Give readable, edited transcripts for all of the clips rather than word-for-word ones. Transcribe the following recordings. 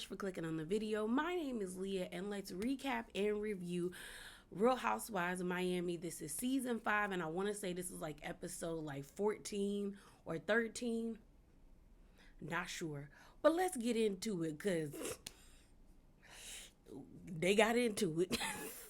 much for clicking on the video. My name is Leah, and let's recap and review Real Housewives of Miami. This is season 5, and I want to say this is like episode 14 or 13. Not sure. But let's get into it because they got into it.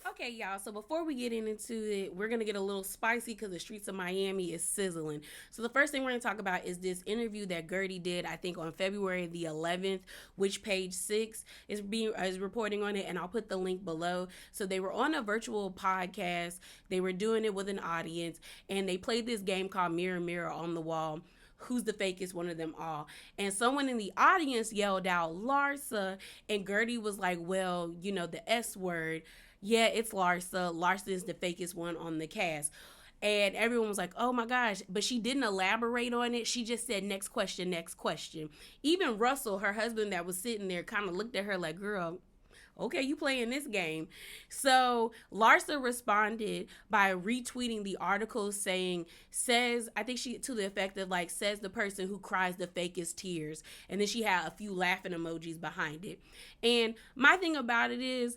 Okay, y'all, so before we get into it, we're going to get a little spicy because the streets of Miami is sizzling. So the first thing we're going to talk about is this interview that Gertie did, I think, on February the 11th, which Page 6 is reporting on it, and I'll put the link below. So they were on a virtual podcast. They were doing it with an audience, and they played this game called Mirror, Mirror on the Wall. Who's the fakest one of them all? And someone in the audience yelled out Larsa, and Gertie was like, well, you know, the S word. Yeah, it's Larsa. Larsa is the fakest one on the cast. And everyone was like, oh my gosh. But she didn't elaborate on it. She just said, next question, next question. Even Russell, her husband that was sitting there, kind of looked at her like, girl, okay, you playing this game. So Larsa responded by retweeting the article says, I think she, to the effect of like, says the person who cries the fakest tears. And then she had a few laughing emojis behind it. And my thing about it is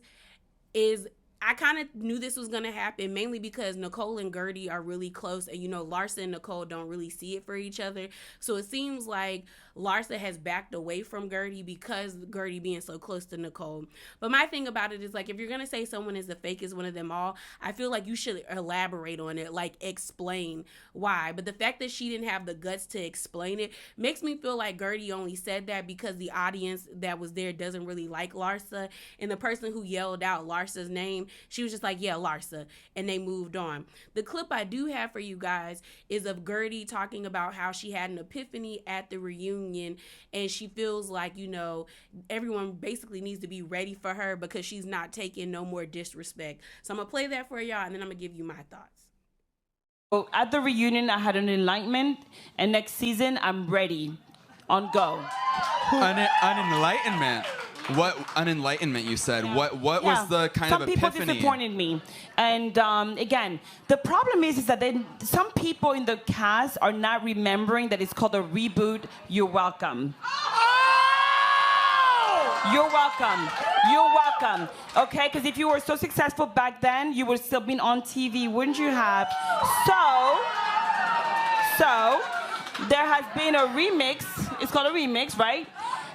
I kind of knew this was going to happen, mainly because Nicole and Gertie are really close. And, you know, Larsa and Nicole don't really see it for each other. So it seems like Larsa has backed away from Gertie because Gertie being so close to Nicole. But my thing about it is, like, if you're going to say someone is the fakest one of them all, I feel like you should elaborate on it, like explain why. But the fact that she didn't have the guts to explain it makes me feel like Gertie only said that because the audience that was there doesn't really like Larsa. And the person who yelled out Larsa's name, she was just like, yeah, Larsa, and they moved on. The clip I do have for you guys is of Gertie talking about how she had an epiphany at the reunion, and she feels like, you know, everyone basically needs to be ready for her because she's not taking no more disrespect. So I'm going to play that for y'all, and then I'm going to give you my thoughts. So at the reunion, I had an enlightenment, and next season, I'm ready. On go. An enlightenment. What unenlightenment you said? Yeah. What was the kind of epiphany? Some people disappointed me, and again, the problem is that some people in the cast are not remembering that it's called a reboot. You're welcome. Oh! You're welcome. You're welcome. Okay, because if you were so successful back then, you would still been on TV, wouldn't you have? So there has been a remix. It's called a remix, right?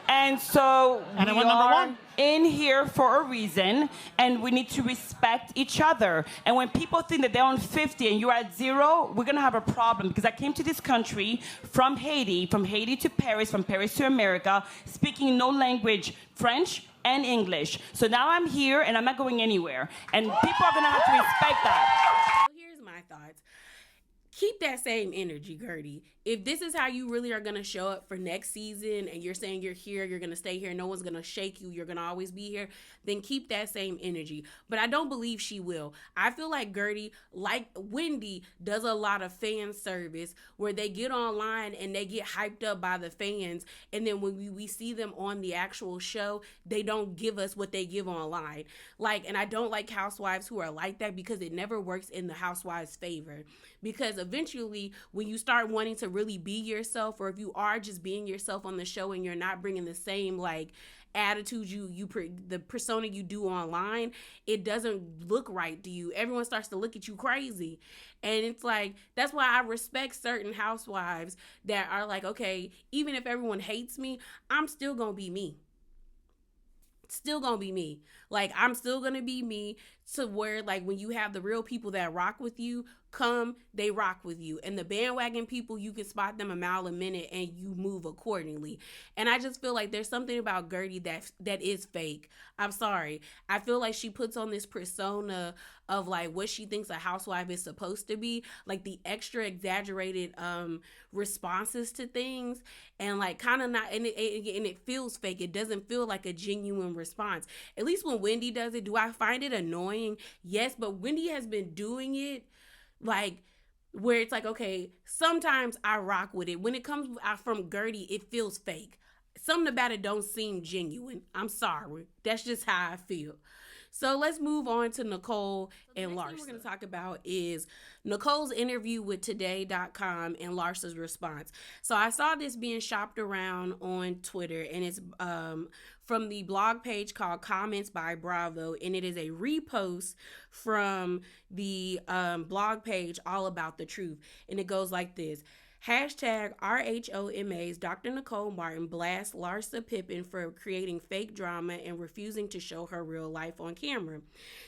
And so we are in here for a reason, and we need to respect each other. And when people think that they're on 50 and you're at 0, we're going to have a problem, because I came to this country from Haiti to Paris, from Paris to America, speaking no language, French and English. So now I'm here, and I'm not going anywhere. And people are going to have to respect that. So here's my thoughts. Keep that same energy, Gertie. If this is how you really are going to show up for next season, and you're saying you're here, you're going to stay here, no one's going to shake you, you're going to always be here, then keep that same energy. But I don't believe she will. I feel like Gertie, like Wendy, does a lot of fan service where they get online and they get hyped up by the fans, and then when we see them on the actual show, they don't give us what they give online. And I don't like housewives who are like that, because it never works in the housewives' favor. Because eventually, when you start wanting to really be yourself, or if you are just being yourself on the show and you're not bringing the same attitude the persona you do online, it doesn't look right to you. Everyone starts to look at you crazy. And it's like, that's why I respect certain housewives that are like, okay, even if everyone hates me, I'm still gonna be me. Still gonna be me. I'm still gonna be me, to where when you have the real people that rock with you they rock with you, and the bandwagon people, you can spot them a mile a minute and you move accordingly. And I just feel like there's something about Gertie that is fake. I'm sorry. I feel like she puts on this persona of what she thinks a housewife is supposed to be, the extra exaggerated responses to things, and kind of not, and it feels fake. It doesn't feel like a genuine response. At least when Wendy does it, do I find it annoying? Yes, but Wendy has been doing it where it's okay, sometimes I rock with it. When it comes from Gertie, it feels fake. Something about it don't seem genuine. I'm sorry. That's just how I feel. So let's move on to Nicole and Larsa. The next thing we're going to talk about is Nicole's interview with Today.com and Larsa's response. So I saw this being shopped around on Twitter, and it's from the blog page called Comments by Bravo, and it is a repost from the blog page All About the Truth, and it goes like this. Hashtag RHOMA's Dr. Nicole Martin blasts Larsa Pippen for creating fake drama and refusing to show her real life on camera.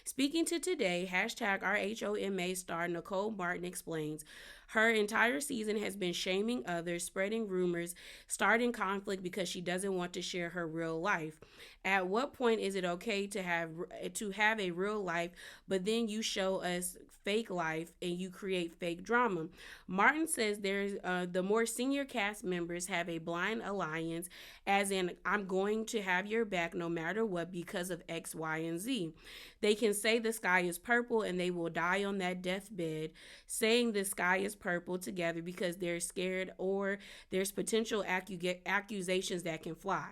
Speaking to Today, hashtag RHOMA star Nicole Martin explains, her entire season has been shaming others, spreading rumors, starting conflict because she doesn't want to share her real life. At what point is it okay to have a real life, but then you show us fake life and you create fake drama? Martin says the more senior cast members have a blind alliance, as in, I'm going to have your back no matter what because of X, Y, and Z. They can say the sky is purple and they will die on that deathbed saying the sky is purple together because they're scared or there's potential accusations that can fly.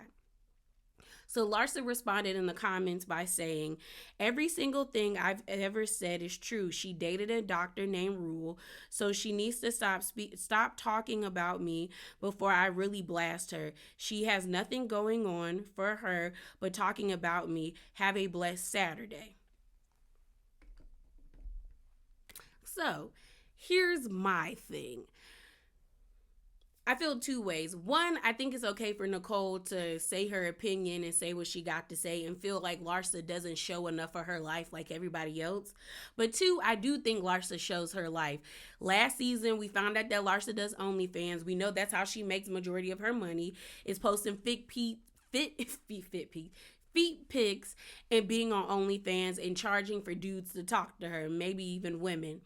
So Larsa responded in the comments by saying, every single thing I've ever said is true. She dated a doctor named Rule, so she needs to stop talking about me before I really blast her. She has nothing going on for her but talking about me. Have a blessed Saturday. So here's my thing. I feel two ways. One, I think it's okay for Nicole to say her opinion and say what she got to say and feel like Larsa doesn't show enough of her life like everybody else. But two, I do think Larsa shows her life. Last season, we found out that Larsa does OnlyFans. We know that's how she makes majority of her money, is posting feet pics and being on OnlyFans and charging for dudes to talk to her, maybe even women.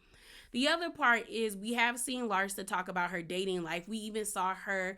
The other part is we have seen Larsa talk about her dating life. We even saw her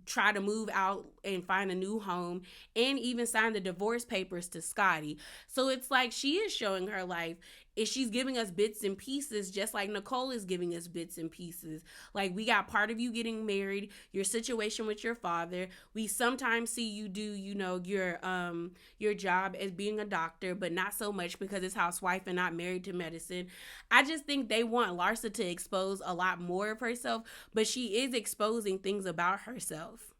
try to move out and find a new home and even sign the divorce papers to Scotty. So it's like she is showing her life. If she's giving us bits and pieces, just like Nicole is giving us bits and pieces. Like, we got part of you getting married, your situation with your father. We sometimes see you do, your job as being a doctor, but not so much because it's housewife and not married to medicine. I just think they want Larsa to expose a lot more of herself, but she is exposing things about herself.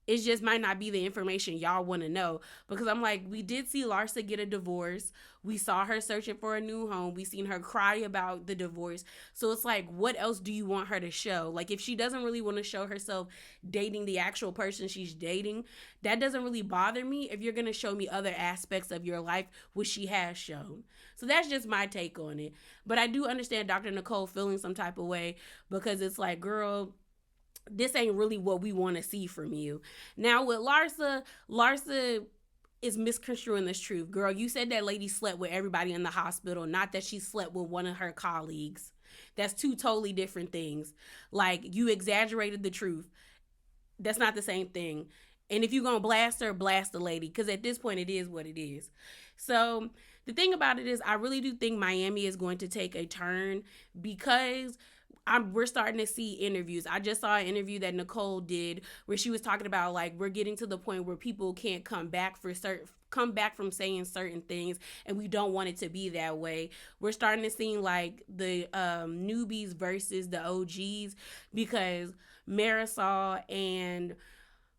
It just might not be the information y'all want to know, because I'm like, we did see Larsa get a divorce. We saw her searching for a new home. We seen her cry about the divorce. So it's like, what else do you want her to show? Like, if she doesn't really want to show herself dating the actual person she's dating, that doesn't really bother me if you're going to show me other aspects of your life, which she has shown. So that's just my take on it. But I do understand Dr. Nicole feeling some type of way, because it's like, girl, this ain't really what we want to see from you. Now with Larsa is misconstruing this truth. Girl, you said that lady slept with everybody in the hospital, not that she slept with one of her colleagues. That's two totally different things. Like, you exaggerated the truth. That's not the same thing. And if you're going to blast her, blast the lady, because at this point it is what it is. So the thing about it is, I really do think Miami is going to take a turn, because we're starting to see interviews. I just saw an interview that Nicole did where she was talking about, like, we're getting to the point where people can't come back from saying certain things, and we don't want it to be that way. We're starting to see like the newbies versus the OGs, because Marisol and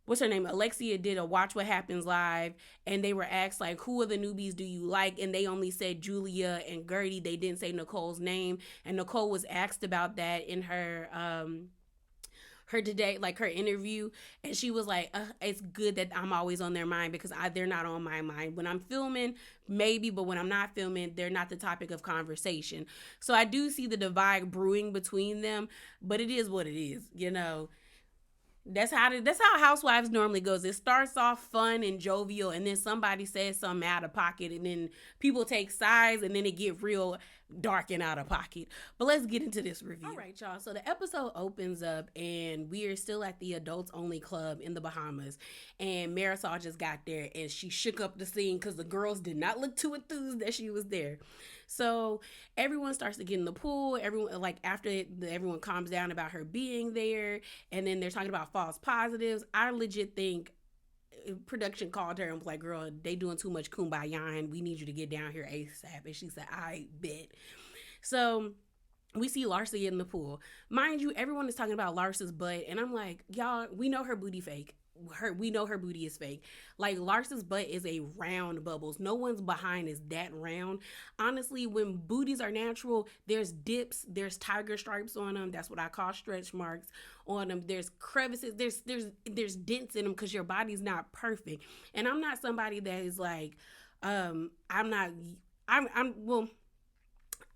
what's her name, Alexia, did a Watch What Happens Live, and they were asked, like, who of the newbies do you like? And they only said Julia and Gertie. They didn't say Nicole's name. And Nicole was asked about that in her today, like her interview, and she was like, it's good that I'm always on their mind, because they're not on my mind. When I'm filming, maybe, but when I'm not filming, they're not the topic of conversation. So I do see the divide brewing between them, but it is what it is, you know. That's how Housewives normally goes. It starts off fun and jovial, and then somebody says something out of pocket, and then people take sides, and then it get real dark and out of pocket. But let's get into this review. All right, y'all. So the episode opens up, and we are still at the adults only club in the Bahamas, and Marisol just got there, and she shook up the scene because the girls did not look too enthused that she was there. So everyone starts to get in the pool. Everyone, like, everyone calms down about her being there, and then they're talking about false positives. I legit think production called her and was like, girl, they doing too much kumbaya and we need you to get down here ASAP. And she said, I bet. So we see Larsa in the pool. Mind you, everyone is talking about Larsa's butt. And I'm like, y'all, we know her booty fake. We know her booty is fake. Like, Larsa's butt is a round bubbles. No one's behind is that round. Honestly, when booties are natural, there's dips, there's tiger stripes on them. That's what I call stretch marks on them. There's crevices, there's dents in them because your body's not perfect. And I'm not somebody that is like,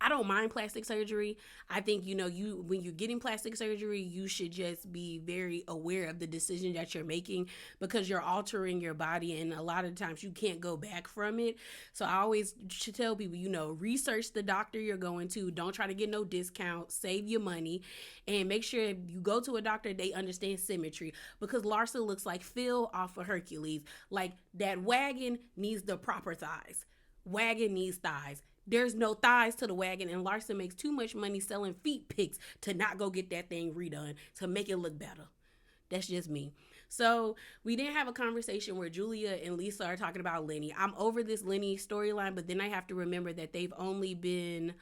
I don't mind plastic surgery. I think, when you're getting plastic surgery, you should just be very aware of the decision that you're making because you're altering your body and a lot of times you can't go back from it. So I always should tell people, research the doctor you're going to. Don't try to get no discount. Save your money and make sure if you go to a doctor, they understand symmetry because Larsa looks like Phil off of Hercules. Like, that wagon needs the proper thighs. Wagon needs thighs. There's no thighs to the wagon, and Larsa makes too much money selling feet pics to not go get that thing redone to make it look better. That's just me. So we didn't have a conversation where Julia and Lisa are talking about Lenny. I'm over this Lenny storyline, but then I have to remember that they've only been,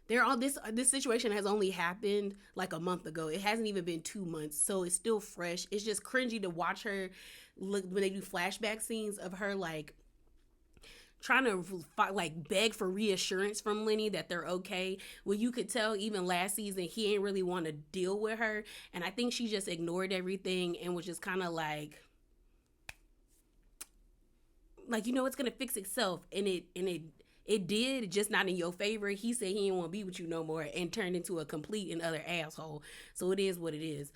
this situation has only happened like a month ago. It hasn't even been 2 months, so it's still fresh. It's just cringy to watch her look when they do flashback scenes of her like trying to like beg for reassurance from Lenny that they're okay. Well, you could tell even last season he ain't really want to deal with her, and I think she just ignored everything and was just kind of like it's gonna fix itself, and it did, just not in your favor. He said he didn't want to be with you no more and turned into a complete and utter asshole. So it is what it is.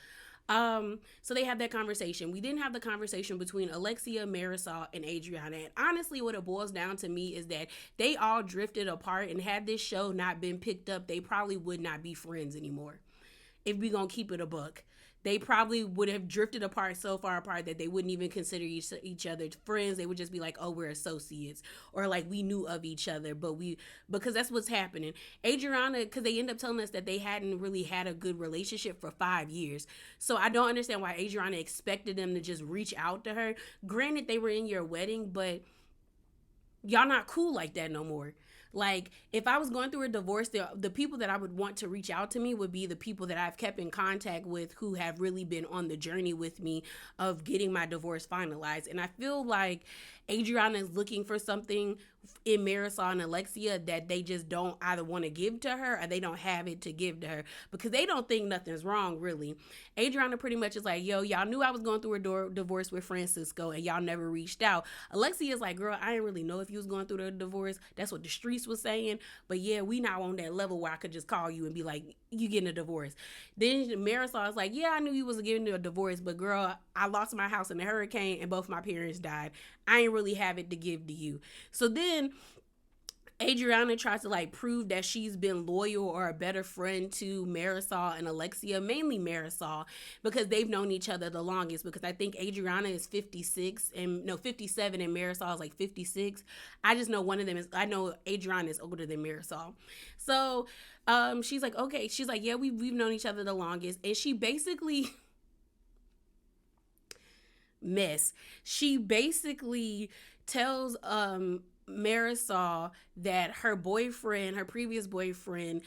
So they have that conversation. We didn't have the conversation between Alexia, Marisol, and Adriana. And honestly, what it boils down to me is that they all drifted apart, and had this show not been picked up, they probably would not be friends anymore. If we gonna keep it a buck. They probably would have drifted apart so far apart that they wouldn't even consider each other friends. They would just be like, oh, we're associates. Or like we knew of each other, because that's what's happening. Adriana, because they end up telling us that they hadn't really had a good relationship for 5 years. So I don't understand why Adriana expected them to just reach out to her. Granted, they were in your wedding, but y'all not cool like that no more. Like, if I was going through a divorce, the people that I would want to reach out to me would be the people that I've kept in contact with who have really been on the journey with me of getting my divorce finalized. And I feel like Adriana is looking for something in Marisol and Alexia that they just don't either want to give to her or they don't have it to give to her because they don't think nothing's wrong, really. Adriana pretty much is like, yo, y'all knew I was going through a divorce with Francisco and y'all never reached out. Alexia is like, girl, I didn't really know if you was going through the divorce. That's what the streets was saying. But yeah, we now on that level where I could just call you and be like, you getting a divorce. Then Marisol is like, yeah, I knew you was getting a divorce, but girl, I lost my house in a hurricane and both my parents died. I ain't really have it to give to you. So then Adriana tries to like prove that she's been loyal or a better friend to Marisol and Alexia, mainly Marisol, because they've known each other the longest. Because I think Adriana is 57 and Marisol is like 56. I just know I know Adriana is older than Marisol. So she's like, okay. She's like, yeah, we've known each other the longest. And she basically She basically tells Marisol that her previous boyfriend,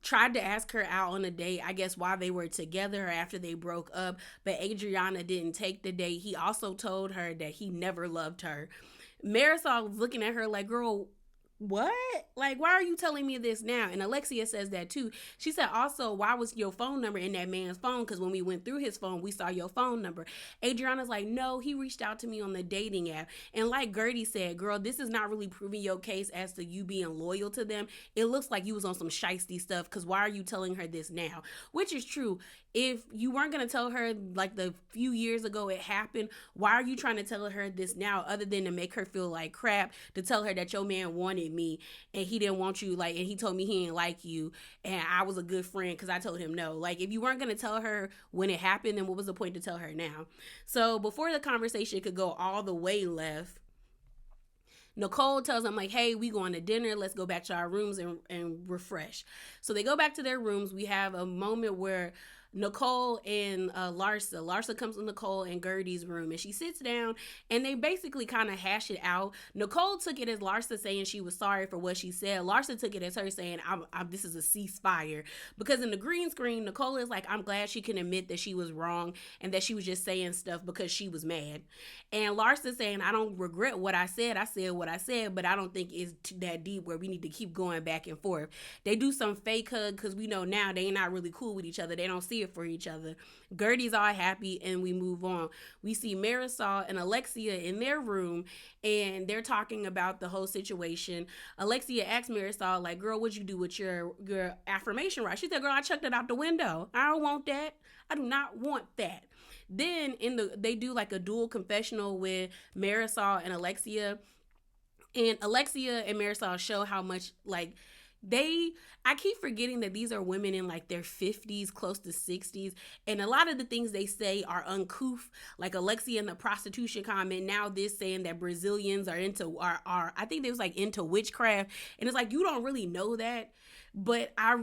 tried to ask her out on a date, I guess while they were together or after they broke up, but Adriana didn't take the date. He also told her that he never loved her. Marisol was looking at her like, girl, what? Like, why are you telling me this now? And Alexia says that too. She said, also, why was your phone number in that man's phone? Because when we went through his phone, we saw your phone number. Adriana's like, no, he reached out to me on the dating app. And like Gertie said, girl, this is not really proving your case as to you being loyal to them. It looks like you was on some shiesty stuff, because why are you telling her this now? Which is true. If you weren't going to tell her like the few years ago it happened, why are you trying to tell her this now other than to make her feel like crap, to tell her that your man wanted me and he didn't want you, like, and he told me he didn't like you and I was a good friend because I told him no. Like, if you weren't going to tell her when it happened, then what was the point to tell her now? So before the conversation could go all the way left, Nicole tells them, like, hey, we going to dinner. Let's go back to our rooms and refresh. So they go back to their rooms. We have a moment where Nicole and Larsa. Larsa comes to Nicole and Gertie's room, and she sits down, and they basically kind of hash it out. Nicole took it as Larsa saying she was sorry for what she said. Larsa took it as her saying, this is a ceasefire. Because in the green screen, Nicole is like, I'm glad she can admit that she was wrong and that she was just saying stuff because she was mad. And Larsa saying, I don't regret what I said. I said what I said, but I don't think it's that deep where we need to keep going back and forth. They do some fake hug because we know now they not really cool with each other. They don't see it for each other. Gertie's all happy, and we move on. We see Marisol and Alexia in their room, and they're talking about the whole situation. Alexia asks Marisol, like, girl, what'd you do with your affirmation right? She said, girl, I chucked it out the window. I don't want that. I do not want that. Then they do like a dual confessional with Marisol and Alexia. And Alexia and Marisol show how much like I keep forgetting that these are women in like their 50s, close to 60s. And a lot of the things they say are uncouth. Like Alexia in the prostitution comment, now this saying that Brazilians are I think they was like into witchcraft. And it's like, you don't really know that. But I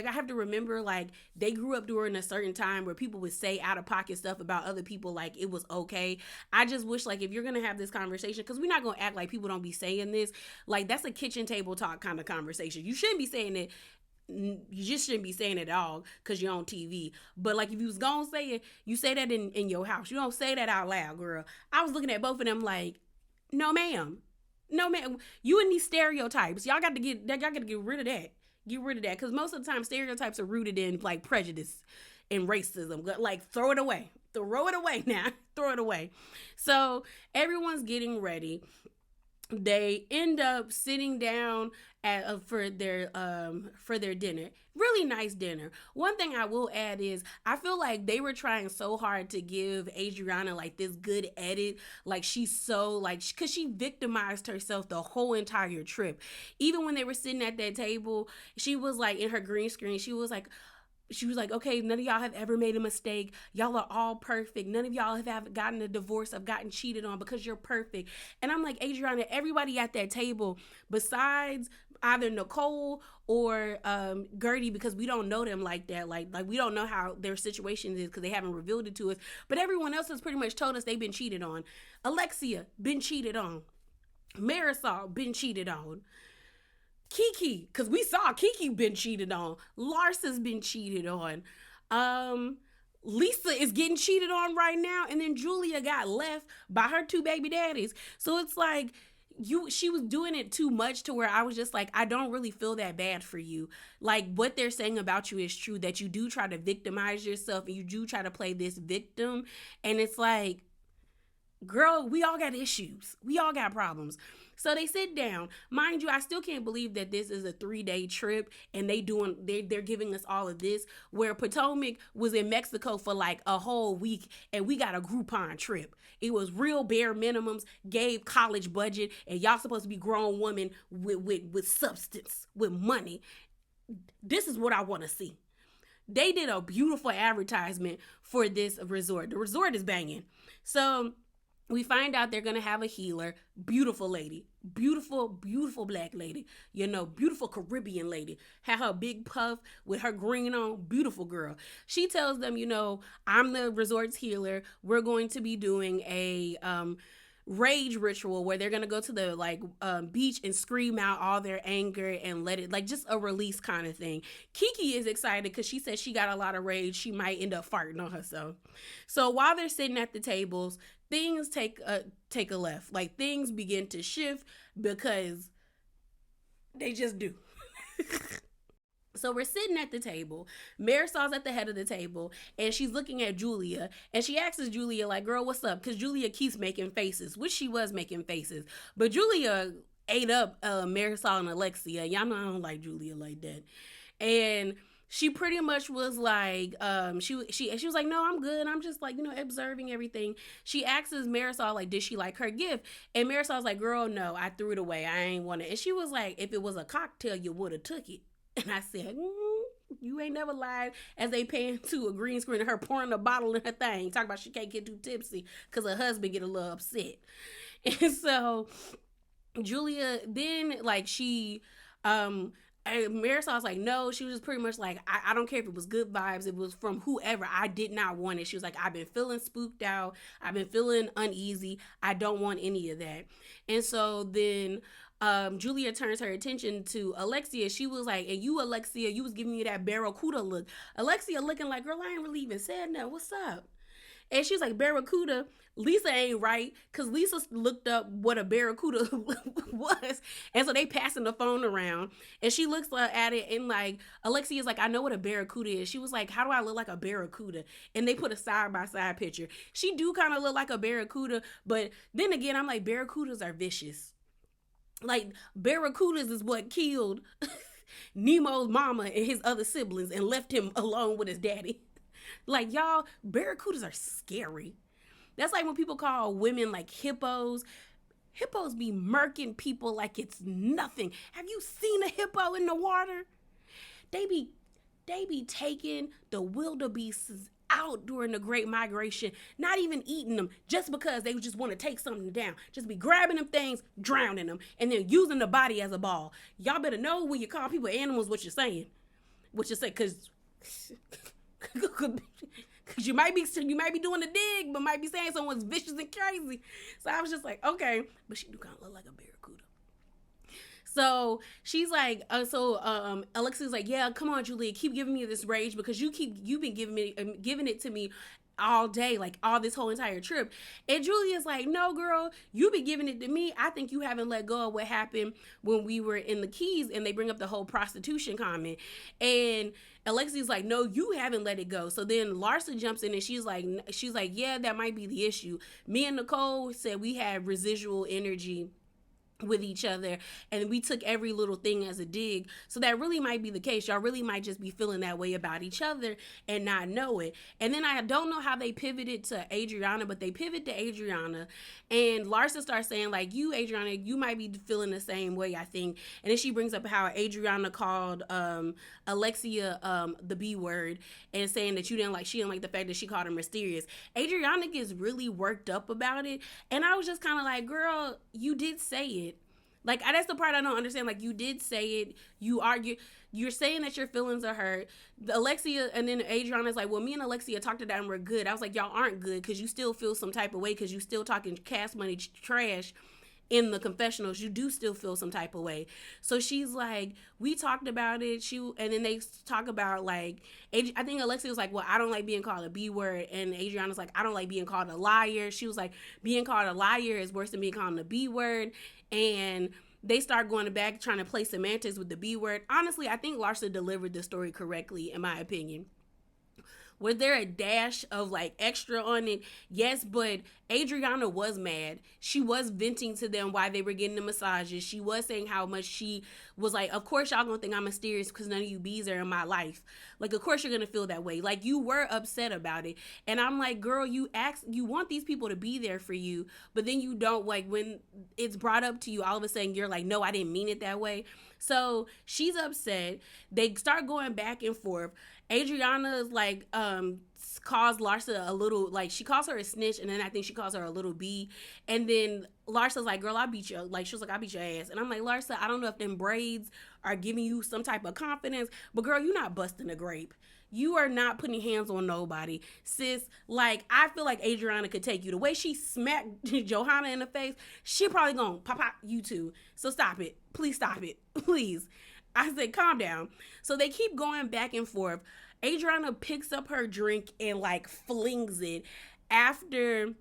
have to remember, like, they grew up during a certain time where people would say out of pocket stuff about other people like it was okay. I just wish, like, if you're gonna have this conversation, because we're not gonna act like people don't be saying this, like, that's a kitchen table talk kind of conversation. You shouldn't be saying it. You just shouldn't be saying it at all because you're on TV. But like, if you was gonna say it, you say that in your house. You don't say that out loud, girl. I was looking at both of them like, no ma'am, you and these stereotypes, y'all got to get rid of that. Get rid of that, because most of the time stereotypes are rooted in like prejudice and racism. Like, throw it away now. Throw it away. So everyone's getting ready. They end up sitting down for their dinner. Really nice dinner. One thing I will add is I feel like they were trying so hard to give Adriana like this good edit. Like, she's so like, because she victimized herself the whole entire trip. Even when they were sitting at that table, she was like in her green screen. She was like, okay, none of y'all have ever made a mistake. Y'all are all perfect. None of y'all have gotten a divorce, have gotten cheated on because you're perfect. And I'm like, Adriana, everybody at that table, besides either Nicole or Gertie, because we don't know them like that. Like we don't know how their situation is because they haven't revealed it to us. But everyone else has pretty much told us they've been cheated on. Alexia, been cheated on. Marisol, been cheated on. Kiki, because we saw Kiki been cheated on. Larsa's been cheated on. Lisa is getting cheated on right now. And then Julia got left by her two baby daddies. So it's like, she was doing it too much to where I was just like, I don't really feel that bad for you. Like, what they're saying about you is true, that you do try to victimize yourself and you do try to play this victim. And it's like, girl, we all got issues. We all got problems. So they sit down. Mind you, I still can't believe that this is a 3-day trip and they're giving us all of this, where Potomac was in Mexico for like a whole week and we got a Groupon trip. It was real bare minimums, gave college budget, and y'all supposed to be grown women with substance, with money. This is what I want to see. They did a beautiful advertisement for this resort. The resort is banging. So we find out they're going to have a healer. Beautiful lady. Beautiful, beautiful black lady. You know, beautiful Caribbean lady. Had her big puff with her green on. Beautiful girl. She tells them, you know, I'm the resort's healer. We're going to be doing a rage ritual where they're going to go to the beach and scream out all their anger and let it, like, just a release kind of thing. Kiki is excited because she says she got a lot of rage. She might end up farting on herself. So while they're sitting at the tables, things take a left. Like, things begin to shift because they just do. So we're sitting at the table. Marisol's at the head of the table, and she's looking at Julia, and she asks Julia, like, girl, what's up? Because Julia keeps making faces, which she was making faces. But Julia ate up Marisol and Alexia. Y'all know I don't like Julia like that. And she pretty much was like, she was like, no, I'm good. I'm just like, you know, observing everything. She asks Marisol, like, did she like her gift? And Marisol's like, girl, no, I threw it away. I ain't want it. And she was like, if it was a cocktail, you would have took it. And I said, you ain't never lied, as they pan to a green screen of her pouring a bottle in her thing. Talk about she can't get too tipsy because her husband get a little upset. And so Julia, then, like, she, And Marisol was like, no. She was just pretty much like, I don't care if it was good vibes. It was from whoever. I did not want it. She was like, I've been feeling spooked out. I've been feeling uneasy. I don't want any of that. And so then Julia turns her attention to Alexia. She was like, and you, Alexia, you was giving me that Barracuda look. Alexia looking like, girl, I ain't really even said nothing. What's up? And she's like, Barracuda. Lisa ain't right, because Lisa looked up what a Barracuda was. And so they passing the phone around. And she looks at it and like, Alexia's like, I know what a Barracuda is. She was like, how do I look like a Barracuda? And they put a side-by-side picture. She do kind of look like a Barracuda, but then again, I'm like, Barracudas are vicious. Like, Barracudas is what killed Nemo's mama and his other siblings and left him alone with his daddy. Like, y'all, Barracudas are scary. That's like when people call women like hippos. Hippos be murking people like it's nothing. Have you seen a hippo in the water? They be taking the wildebeests out during the Great Migration, not even eating them, just because they just want to take something down. Just be grabbing them things, drowning them, and then using the body as a ball. Y'all better know when you call people animals what you're saying. What you say, because you might be doing the dig, but might be saying someone's vicious and crazy. So I was just like, okay, but she do kind of look like a Barracuda. So she's like, Alexia's like, yeah, come on, Julia, keep giving me this rage, because you've been giving it to me all day, like all this whole entire trip. And Julia's like, no, girl, you've been giving it to me. I think you haven't let go of what happened when we were in the Keys, and they bring up the whole prostitution comment. And Alexia's like, no, you haven't let it go. So then Larsa jumps in and she's like, yeah, that might be the issue. Me and Nicole said we had residual energy with each other, and we took every little thing as a dig. So that really might be the case. Y'all really might just be feeling that way about each other and not know it. And then I don't know how they pivoted to Adriana, but they pivot to Adriana, and Larsa starts saying like, you, Adriana, you might be feeling the same way, I think. And then she brings up how Adriana called Alexia the B word, and saying that she didn't like the fact that she called her mysterious. Adriana gets really worked up about it, and I was just kind of like, girl, you did say it. Like, that's the part I don't understand. Like, you did say it. You're saying that your feelings are hurt. Alexia, and then Adriana's like, well, me and Alexia talked it out and we're good. I was like, y'all aren't good, because you still feel some type of way, because you still talking cash money trash in the confessionals. You do still feel some type of way. So she's like, we talked about it. And then they talk about like, I think Alexia was like, well, I don't like being called a B word. And Adriana's like, I don't like being called a liar. She was like, being called a liar is worse than being called a B word. And they start going back trying to play semantics with the B word. Honestly, I think Larsa delivered the story correctly, in my opinion. Was there a dash of like extra on it? Yes, but Adriana was mad. She was venting to them why they were getting the massages. She was saying how much she was like, of course y'all gonna think I'm mysterious because none of you bees are in my life. Like, of course you're gonna feel that way. Like, you were upset about it. And I'm like, girl, you want these people to be there for you, but then you don't. Like, when it's brought up to you, all of a sudden you're like, no, I didn't mean it that way. So she's upset. They start going back and forth. Adriana's like, calls Larsa a little, like, she calls her a snitch, and then I think she calls her a little B. And then Larsa's like, girl, I beat you. Like, she was like, I beat your ass. And I'm like, Larsa, I don't know if them braids are giving you some type of confidence, but girl, you're not busting a grape. You are not putting hands on nobody. Sis, like, I feel like Adriana could take you. The way she smacked Johanna in the face, she probably gonna pop you too. So stop it. Please stop it. Please. I said, calm down. So they keep going back and forth. Adriana picks up her drink and like flings it after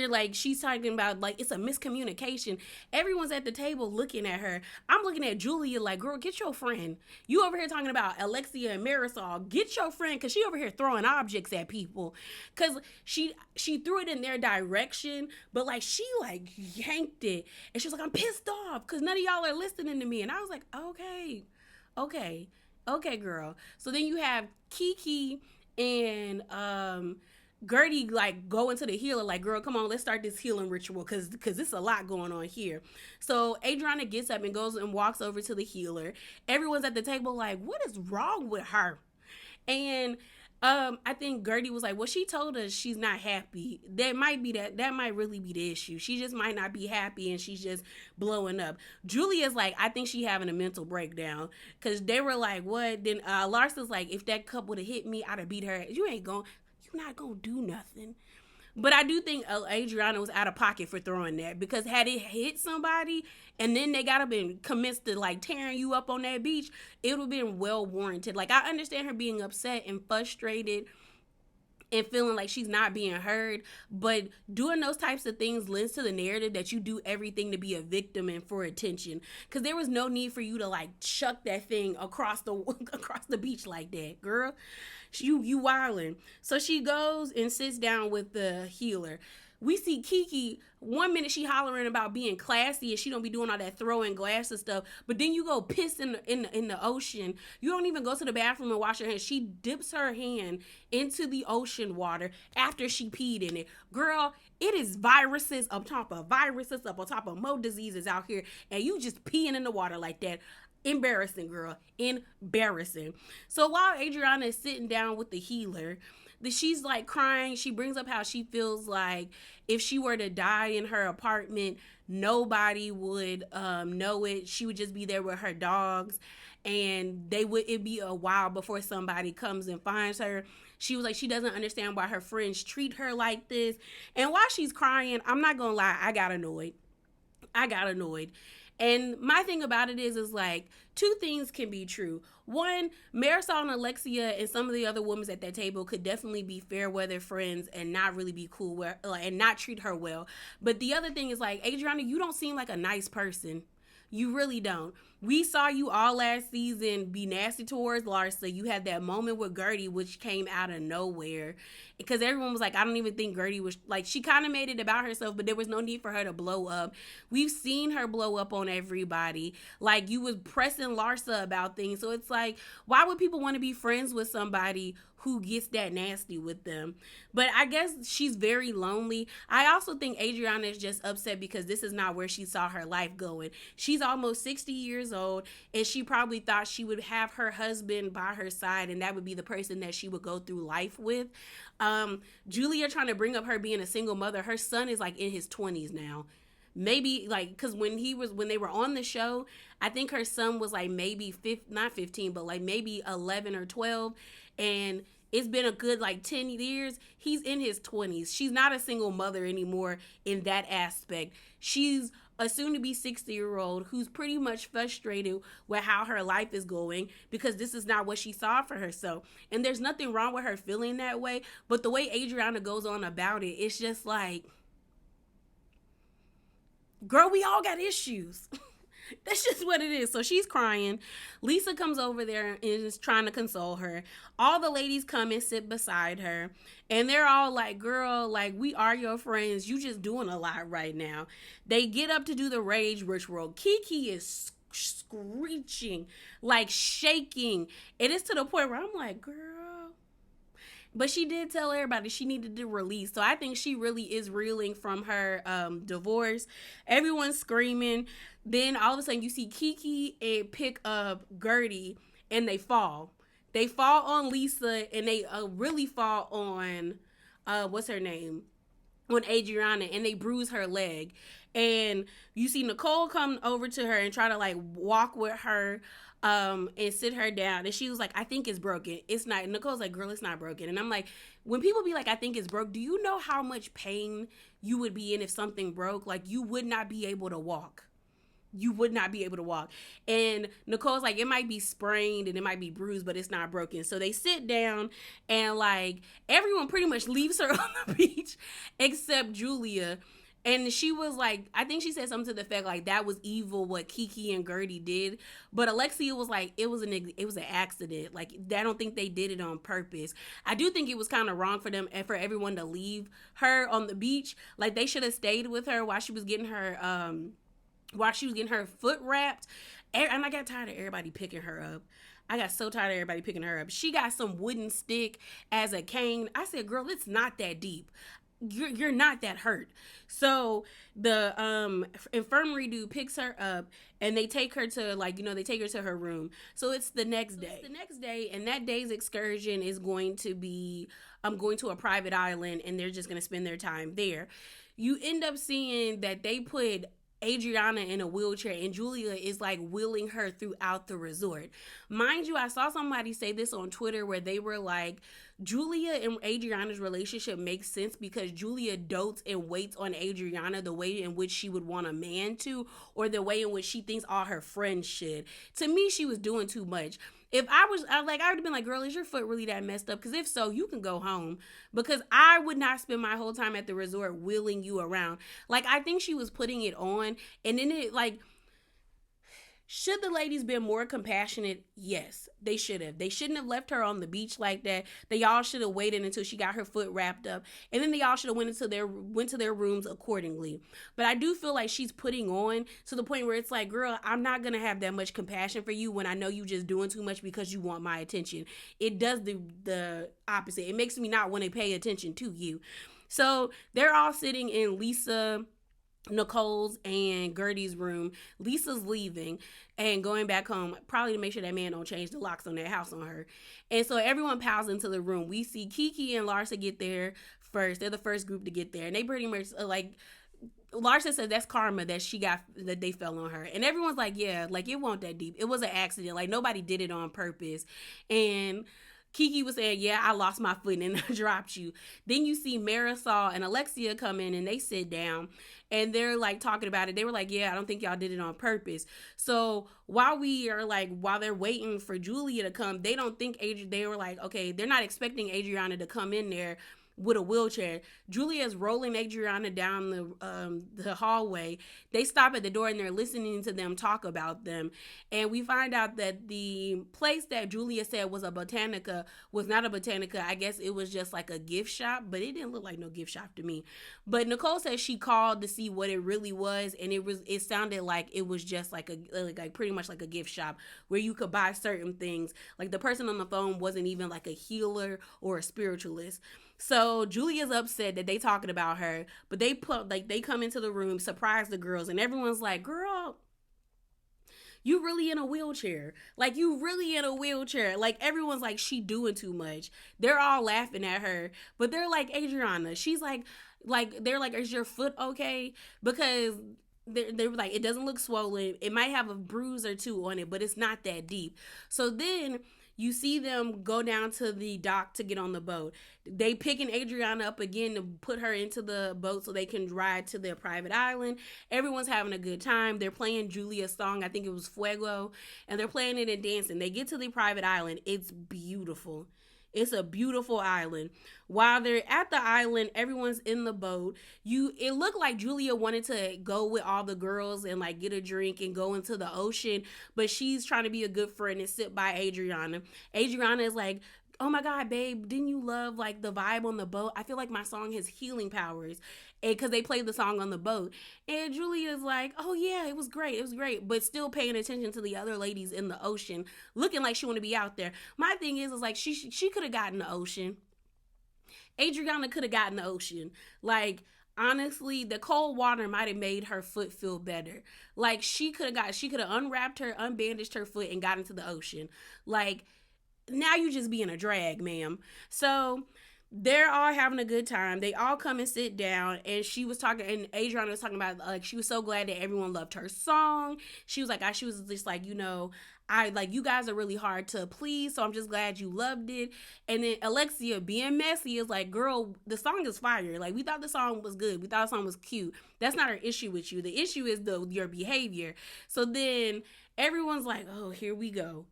like she's talking about like it's a miscommunication. Everyone's at the table looking at her. I'm looking at Julia like, girl, get your friend. You over here talking about Alexia and Marisol. Get your friend, because she over here throwing objects at people. Because she threw it in their direction, but like she like yanked it. And she was like, I'm pissed off because none of y'all are listening to me. And I was like, okay, girl. So then you have Kiki and Gertie like go into the healer like, girl, come on, let's start this healing ritual, because there's a lot going on here. So Adriana gets up and goes and walks over to the healer. Everyone's at the table like, what is wrong with her? And I think Gertie was like, well, she told us she's not happy. That might really be the issue. She just might not be happy and she's just blowing up. Julia's like, I think she having a mental breakdown. Cause they were like, what? Then Larsa's like, if that cup would have hit me, I'd have beat her. You're not gonna do nothing. But I do think Adriana was out of pocket for throwing that, because had it hit somebody and then they got up and commenced to like tearing you up on that beach, it would have been well warranted. Like, I understand her being upset and frustrated and feeling like she's not being heard, but doing those types of things lends to the narrative that you do everything to be a victim and for attention. Because there was no need for you to like chuck that thing across the beach like that, girl. You wildin'. So she goes and sits down with the healer. We see Kiki, 1 minute she hollering about being classy and she don't be doing all that throwing glasses stuff, but then you go piss in the ocean. You don't even go to the bathroom and wash your hands. She dips her hand into the ocean water after she peed in it. Girl, it is viruses up top of viruses up on top of more diseases out here, and you just peeing in the water like that. Embarrassing, girl. Embarrassing. So while Adriana is sitting down with the healer, she's like crying. She brings up how she feels like if she were to die in her apartment, nobody would know it. She would just be there with her dogs, and it'd be a while before somebody comes and finds her. She was like, she doesn't understand why her friends treat her like this. And while she's crying, I'm not gonna lie, I got annoyed. And my thing about it is like, two things can be true. One, Marisol and Alexia and some of the other women at that table could definitely be fair weather friends and not really be cool with, and not treat her well. But the other thing is like, Adriana, you don't seem like a nice person. You really don't. We saw you all last season be nasty towards Larsa. You had that moment with Gertie, which came out of nowhere. Because everyone was like, I don't even think Gertie was, like, she kind of made it about herself, but there was no need for her to blow up. We've seen her blow up on everybody. Like, you was pressing Larsa about things. So it's like, why would people want to be friends with somebody who gets that nasty with them? But I guess she's very lonely. I also think Adriana is just upset because this is not where she saw her life going. She's almost 60 years old, and she probably thought she would have her husband by her side, and that would be the person that she would go through life with. Julia trying to bring up her being a single mother. Her son is like in his 20s now. Maybe like, because when they were on the show, I think her son was like maybe not 15, but like maybe 11 or 12. And it's been a good like 10 years. He's in his 20s. She's not a single mother anymore in that aspect. She's a soon-to-be 60-year-old who's pretty much frustrated with how her life is going because this is not what she saw for herself. And there's nothing wrong with her feeling that way, but the way Adriana goes on about it, it's just like, girl, we all got issues. That's just what it is. So she's crying. Lisa comes over there and is trying to console her. All the ladies come and sit beside her. And they're all like, girl, like, we are your friends. You just doing a lot right now. They get up to do the rage ritual. Kiki is screeching, like shaking. It is to the point where I'm like, girl. But she did tell everybody she needed to release. So I think she really is reeling from her divorce. Everyone's screaming. Then all of a sudden you see Kiki and pick up Gertie and they fall. They fall on Lisa and they really fall on, what's her name? On Adriana, and they bruise her leg. And you see Nicole come over to her and try to like walk with her and sit her down. And she was like, I think it's broken. It's not. Nicole's like, girl, it's not broken. And I'm like, when people be like, I think it's broke, do you know how much pain you would be in if something broke? Like, you would not be able to walk. You would not be able to walk. And Nicole's like, it might be sprained and it might be bruised, but it's not broken. So they sit down and like everyone pretty much leaves her on the beach except Julia. And she was like, I think she said something to the effect like that was evil what Kiki and Gertie did. But Alexia was like, it was an accident. Like, I don't think they did it on purpose. I do think it was kind of wrong for them and for everyone to leave her on the beach. Like, they should have stayed with her while she was getting her foot wrapped. And I got tired of everybody picking her up. I got so tired of everybody picking her up. She got some wooden stick as a cane. I said, girl, it's not that deep. you're not that hurt. So the infirmary dude picks her up and they take her to they take her to her room. So it's the next day. And that day's excursion is going to be going to a private island, and they're just going to spend their time there. You end up seeing that they put Adriana in a wheelchair, and Julia is like wheeling her throughout the resort. Mind you, I saw somebody say this on Twitter where they were like, Julia and Adriana's relationship makes sense because Julia dotes and waits on Adriana the way in which she would want a man to, or the way in which she thinks all her friends should. To me, she was doing too much. If I would have been like, girl, is your foot really that messed up? Because if so, you can go home. Because I would not spend my whole time at the resort wheeling you around. Like, I think she was putting it on. And then should the ladies been more compassionate? Yes, they should have. They shouldn't have left her on the beach like that. They all should have waited until she got her foot wrapped up, and then they all should have went to their rooms accordingly. But I do feel like she's putting on to the point where it's like, girl, I'm not gonna have that much compassion for you when I know you just doing too much because you want my attention. It does the opposite. It makes me not want to pay attention to you. So they're all sitting in Nicole's and Gertie's room. Lisa's leaving and going back home, probably to make sure that man don't change the locks on that house on her. And so everyone piles into the room. We see Kiki and Larsa get there first. They're the first group to get there, and they pretty much Larsa said that's karma that they fell on her. And everyone's like, yeah, like it wasn't that deep. It was an accident. Like nobody did it on purpose. And Kiki was saying, yeah, I lost my foot and I dropped you. Then you see Marisol and Alexia come in and they sit down and they're like talking about it. They were like, yeah, I don't think y'all did it on purpose. So while they're waiting for Julia to come, they don't think they were like, okay, they're not expecting Adriana to come in there with a wheelchair. Julia's rolling Adriana down the hallway. They stop at the door and they're listening to them talk about them. And we find out that the place that Julia said was a botanica was not a botanica. I guess it was just like a gift shop, but it didn't look like no gift shop to me. But Nicole said she called to see what it really was, and it sounded like it was just like pretty much like a gift shop where you could buy certain things. Like the person on the phone wasn't even like a healer or a spiritualist. So Julia's upset that they talking about her, but they come into the room, surprise the girls, and everyone's like, girl, you really in a wheelchair. Like, you really in a wheelchair. Like, everyone's like, she doing too much. They're all laughing at her, but they're like, Adriana, she's they're like, is your foot okay? Because they were like, it doesn't look swollen. It might have a bruise or two on it, but it's not that deep. So then you see them go down to the dock to get on the boat. They picking Adriana up again to put her into the boat so they can ride to their private island. Everyone's having a good time. They're playing Julia's song. I think it was Fuego. And they're playing it and dancing. They get to the private island. It's beautiful. It's a beautiful island. While they're at the island, everyone's in the boat. It looked like Julia wanted to go with all the girls and like get a drink and go into the ocean, but she's trying to be a good friend and sit by Adriana. Adriana is like, oh my God, babe, didn't you love like the vibe on the boat? I feel like my song has healing powers. Because they played the song on the boat. And Julia's like, oh yeah, it was great. But still paying attention to the other ladies in the ocean, looking like she want to be out there. My thing is like, she could have gotten the ocean. Adriana could have gotten the ocean. Like, honestly, the cold water might have made her foot feel better. Like, she could have unbandaged her foot and got into the ocean. Like, now you just being a drag, ma'am. So they're all having a good time. They all come and sit down, and Adriana was talking about like she was so glad that everyone loved her song. She was just like, I like, you guys are really hard to please, so I'm just glad you loved it. And then Alexia, being messy, is like, girl, the song is fire. Like, we thought the song was good. We thought the song was cute. That's not our issue with you. The issue is your behavior. So then everyone's like, oh, here we go.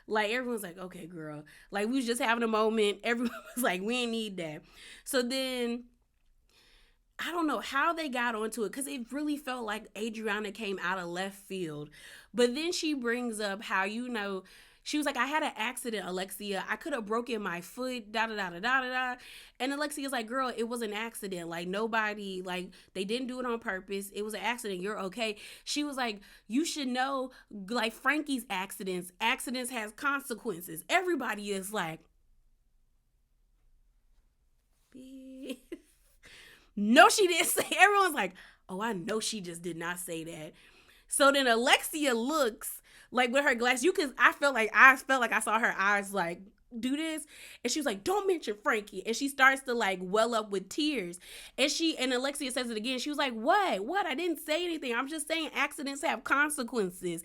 Like, everyone's like, okay, girl. Like, we was just having a moment. Everyone was like, we ain't need that. So then I don't know how they got onto it, because it really felt like Adriana came out of left field. But then she brings up how, she was like, I had an accident, Alexia. I could have broken my foot, da-da-da-da-da-da-da. And Alexia's like, girl, it was an accident. Like, nobody, like, they didn't do it on purpose. It was an accident. You're okay. She was like, you should know, like, Frankie's accidents has consequences. Everybody is like, bitch. said. No, she didn't say. Everyone's like, oh, I know she just did not say that. So then Alexia looks like with her glass. I felt like I saw her eyes like do this, and she was like, don't mention Frankie, and she starts to like well up with tears, and Alexia says it again. She was like, what I didn't say anything, I'm just saying accidents have consequences.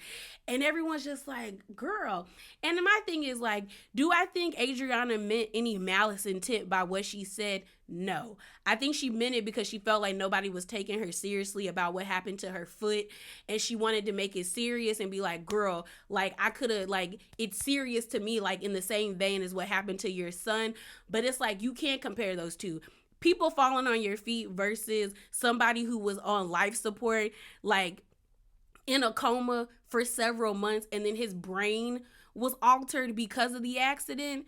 And everyone's just like, girl. And my thing is like, do I think Adriana meant any malice intent by what she said? No. I think she meant it because she felt like nobody was taking her seriously about what happened to her foot, and she wanted to make it serious and be like, girl, like I could have, like, it's serious to me, like in the same vein as what happened to your son. But it's like, you can't compare those two. People falling on your feet versus somebody who was on life support, like in a coma for several months, and then his brain was altered because of the accident.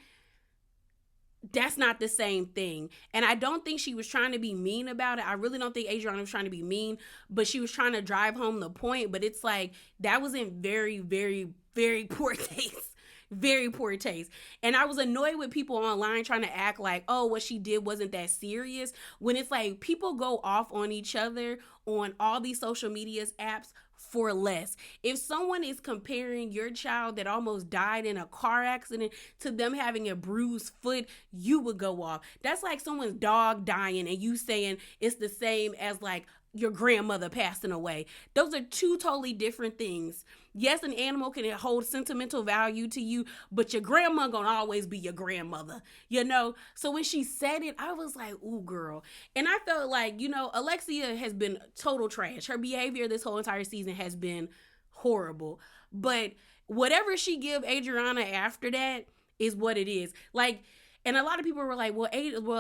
That's not the same thing. And I don't think she was trying to be mean about it. I really don't think Adriana was trying to be mean, but she was trying to drive home the point. But it's like, that was in very, very, very poor taste. Very poor taste. And I was annoyed with people online trying to act like, oh, what she did wasn't that serious, when it's like, people go off on each other on all these social media apps for less. If someone is comparing your child that almost died in a car accident to them having a bruised foot, you would go off. That's like someone's dog dying and you saying it's the same as like your grandmother passing away. Those are two totally different things. Yes, an animal can hold sentimental value to you, but your grandma gonna always be your grandmother, you know? So when she said it, I was like, ooh, girl. And I felt like, you know, Alexia has been total trash. Her behavior this whole entire season has been horrible. But whatever she give Adriana after that is what it is. Like, and a lot of people were like, well,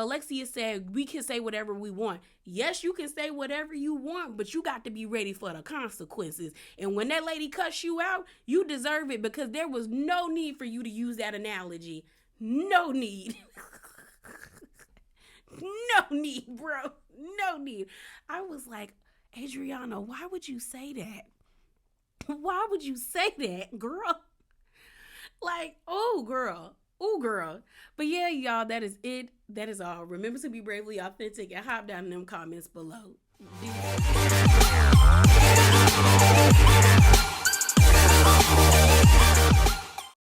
Alexia said we can say whatever we want. Yes, you can say whatever you want, but you got to be ready for the consequences. And when that lady cuts you out, you deserve it, because there was no need for you to use that analogy. No need. No need, bro. No need. I was like, Adriana, why would you say that? Why would you say that, girl? Like, oh, girl. Ooh, girl. But yeah, y'all, that is it. That is all. Remember to be bravely authentic and hop down in them comments below.